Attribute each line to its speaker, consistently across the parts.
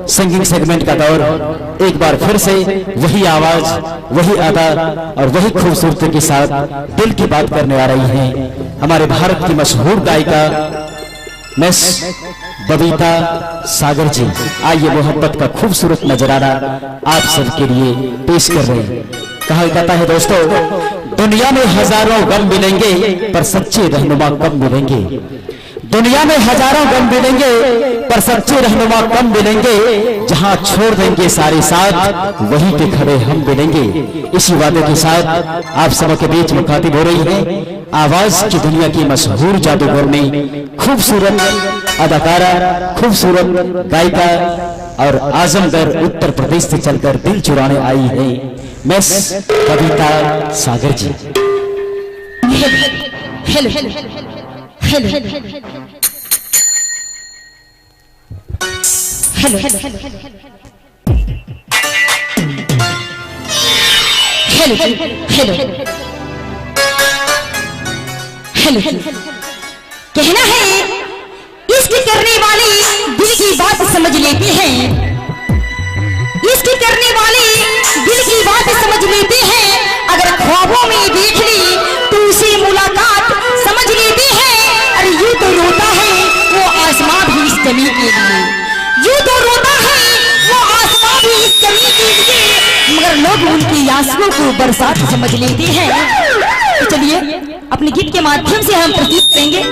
Speaker 1: Singing segment का दौर एक बार फिर से वही आवाज, वही अदा और वही खूबसूरती के साथ दिल की बात करने आ रही हैं हमारे भारत की मशहूर गायिका मिस बबीता सागर जी। आइए मोहब्बत का खूबसूरत नजराना आप सबके लिए पेश कर रहे हैं। कहा जाता है दोस्तों, दुनिया में हजारों गम मिलेंगे पर सच्चे रहनुमा कम मिलेंगे। दुनिया में हजारों गम मिलेंगे पर सच्चे रहनुमा कम मिलेंगे। जहां छोड़ देंगे सारे साथ वहीं पे खड़े हम मिलेंगे। इसी वादे के साथ आप सबके बीच मुखातिब हो रही है आवाज की दुनिया की मशहूर जादूगर में खूबसूरत अदाकारा, खूबसूरत गायिका और आजमगढ़ उत्तर प्रदेश से चलकर दिल चुराने आई है मिस बबीता सागर जी।
Speaker 2: Hello hello hello hello hello hello कहना है इश्क करने वाले दिल की बात समझ लेते हैं। इश्क करने वाले दिल की बात समझ लेते हैं। अगर ख्वाबों में देख ली तो उसे मुलाकात समझ लेते हैं। अरे यूं तो रोता है वो आसमां भी इस कमी के लिए, यूं तो रोता है वो आसमां भी इस कमी के लिए, मगर लोग उनकी आंसुओं को बरसात समझ लेते हैं। तो चलिए अपने गीत के माध्यम से हम प्रस्तुत करेंगे।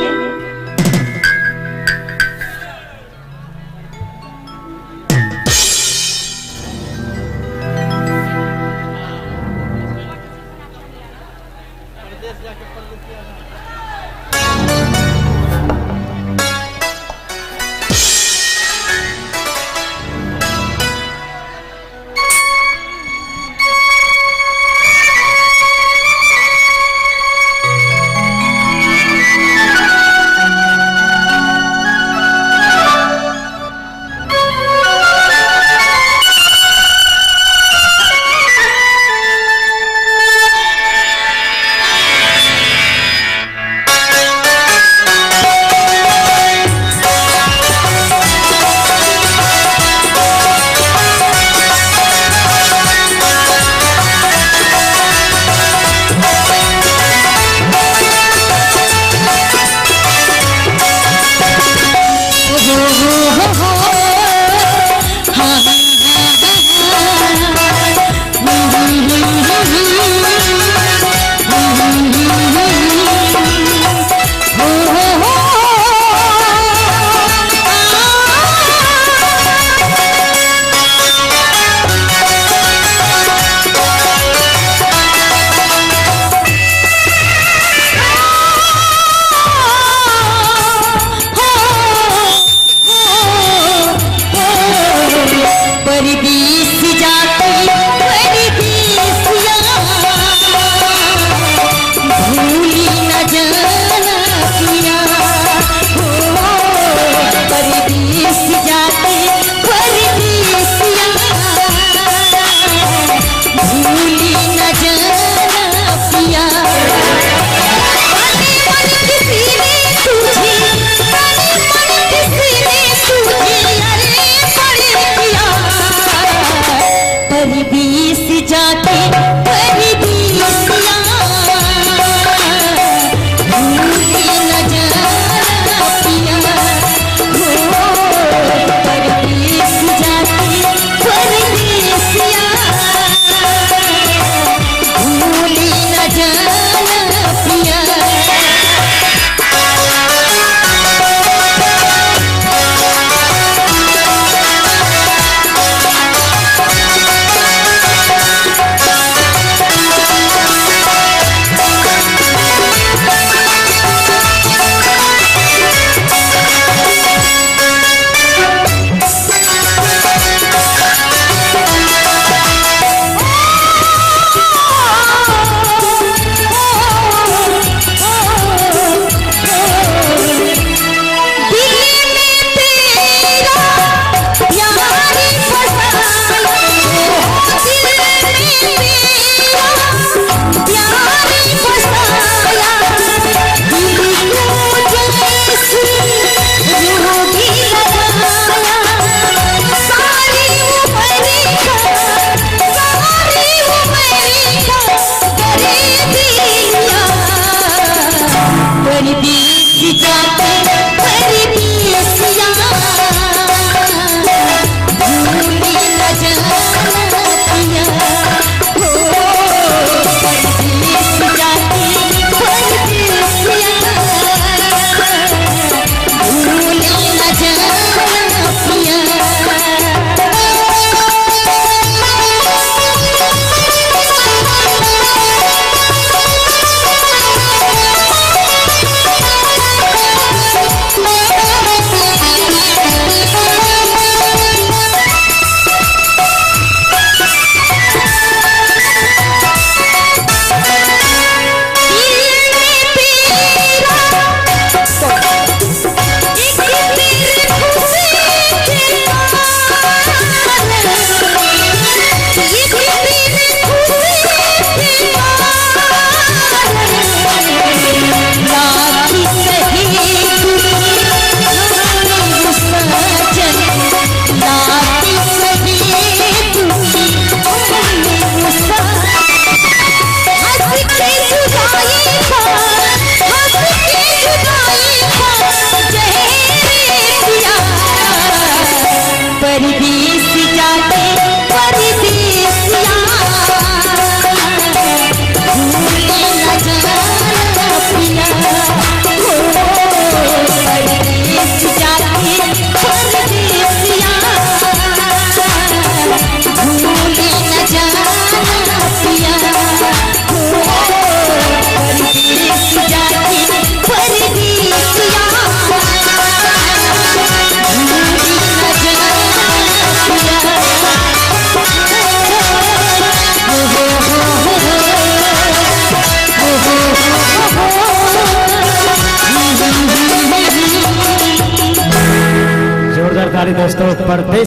Speaker 2: परदेस जाके परदेसिया भूले न जाना पिया हो परदेस जाके परदेसिया भूले न जाना पिया हो परदेस जाके परदेसिया
Speaker 1: जोरदार ताली दोस्तों। परदेस